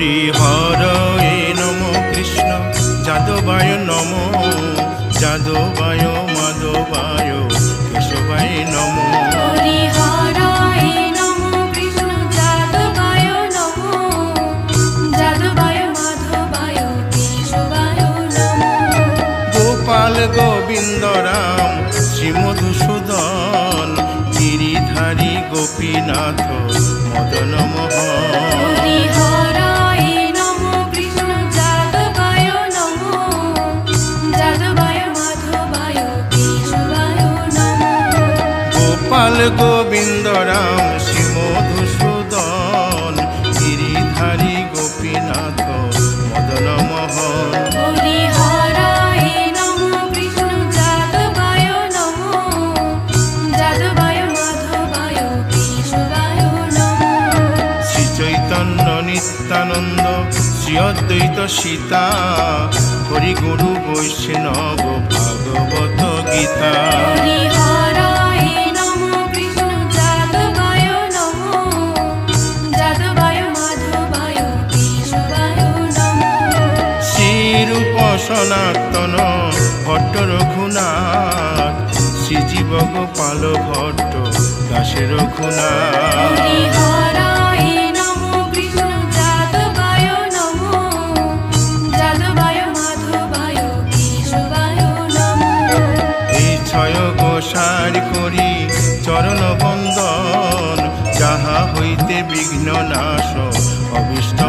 হরি হরয়ে নম কৃষ্ণ যাদবায় নম যাদবায় মাধবায় কেশবায় নম হরি হরায় নম কৃষ্ণ যাদবায় নম যাদবায় মাধবায় কেশবায় নম গোপাল গোবিন্দ রাম শ্রী মধুসূদন গিরিধারী গোপীনাথ মদন মোহন হরি হরায় নম কৃষ্ণ যাদবায় নম যাদবায় মাধবায় কেশবায় নম গোপাল গোবিন্দ রাম শ্রী মধুসূদন গিরিধারী গোপীনাথ মদন মোহন হরি হরায় নম কৃষ্ণ যাদবায় নম যাদবায় মাধবায় কেশবায় নম শ্রী চৈতন্য নিত্যানন্দ শ্রী অদ্বৈত সীতা হরি গুরু বৈষ্ণব ভাগবত গীতা হরি হরায় নম কৃষ্ণ যাদবায় নম যাদবায় মাধবায় কেশবায় নম শ্রীরূপ সনাতন ভট্ট রঘুনাথ শ্রীজীব গোপাল ভট্ট দাসে রঘুনাথ হরি হরায় নম কৃষ্ণ যাদবায় নম যাদবায় মাধবায় কেশবায় নম এই ছয় গোসার করি চরণ বন্দন যাহা হইতে বিঘ্ন নাশ অবিষ্ট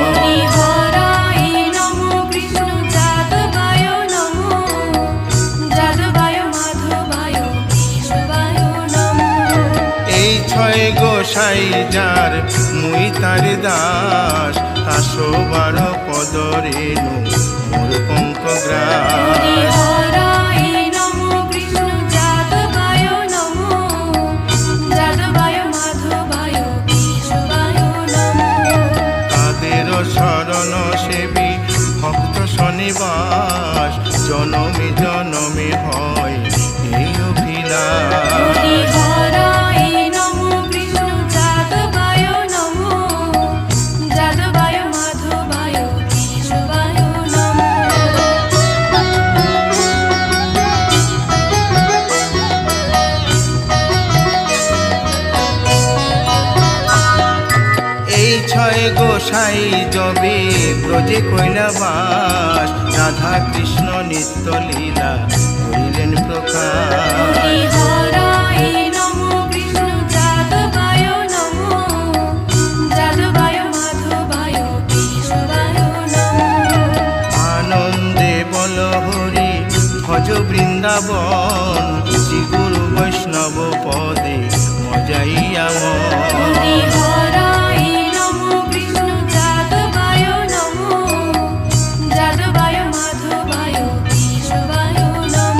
হরি হরায় নম কৃষ্ণ যাদবায় নম যাদবায় মাধবায় কেশবায় নম এই ছয় গোসাই যার মুই তার দাস 112 পদ রেণু মোর পঙ্ক হরি গ্রাস হরায় নম কৃষ্ণ যাদবায় নম যাদবায় মাধবায় কেশবায় নম তাদের শরণ সেবী ভক্ত শনিবাস জনমে জনমে হয় এই অভিলাষ হরি হরায় নম কৃষ্ণ যাদবায় নম যাদবায় মাধবায় কেশবায় নম এই ছয় গোসাই যবে ব্রজে কৈলাবাস রাধা কৃষ্ণ নিত্য লীলা করিলেন প্রকাশ হরি হরায় নম কৃষ্ণ যাদবায় নম যাদবায় মাধবায় কেশবায় নম আনন্দে বল হরি ভজ বৃন্দাবন শ্রী গুরু বৈষ্ণব পদে মজাইয়া হরি হরায় নম কৃষ্ণ যাদবায় নম যাদবায় মাধবায় কেশবায় নম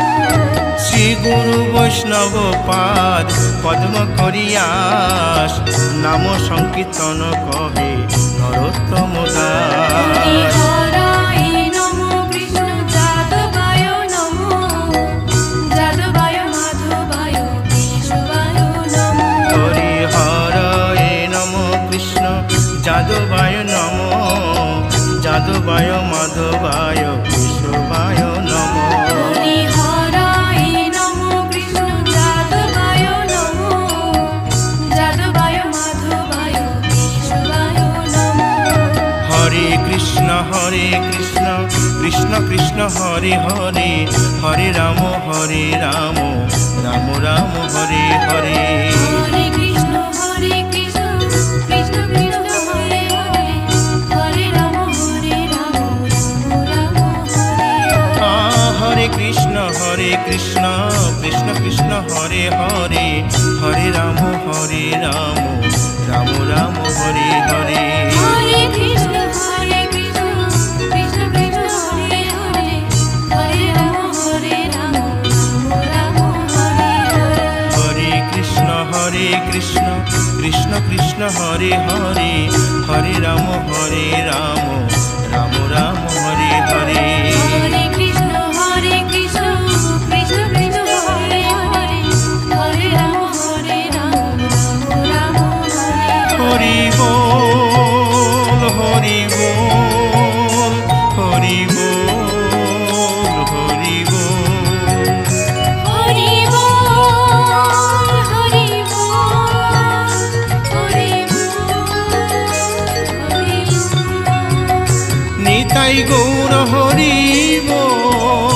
শ্রী গুরু বৈষ্ণব পাদ পদ্ম করিয়াস নাম সংকীর্তন কহে নরোত্তম হরি দাস হরায় নম কৃষ্ণ যাদবায় নম যাদবায় মাধবায় কেশবায় নম হরি হরয়ে নম কৃষ্ণ যাদবায় নম যাদবায় মাধবায় কেশবায় নম হরি হরায় নম কৃষ্ণ যাদবায় নম যাদবায় মাধবায় কেশবায় নম হরে কৃষ্ণ কৃষ্ণ কৃষ্ণ হরে হরে হরে রাম রাম রাম হরে হরে হরে কৃষ্ণ কৃষ্ণ কৃষ্ণ হরে হরে হরে রাম রাম হরে হরে কৃষ্ণ কৃষ্ণ কৃষ্ণ হরে হরে হরে রাম রাম রাম হরে হরে হরে কৃষ্ণ কৃষ্ণ কৃষ্ণ হরে হরে হরে রাম রাম হরে হরে হরে কৃষ্ণ কৃষ্ণ কৃষ্ণ হরে হরে হরে রাম রাম রাম হরে হরে হরে কৃষ্ণ কৃষ্ণ কৃষ্ণ হরে হরে হরে রাম রাম রাম হরে হরে হরি বল গৌর হরি বল।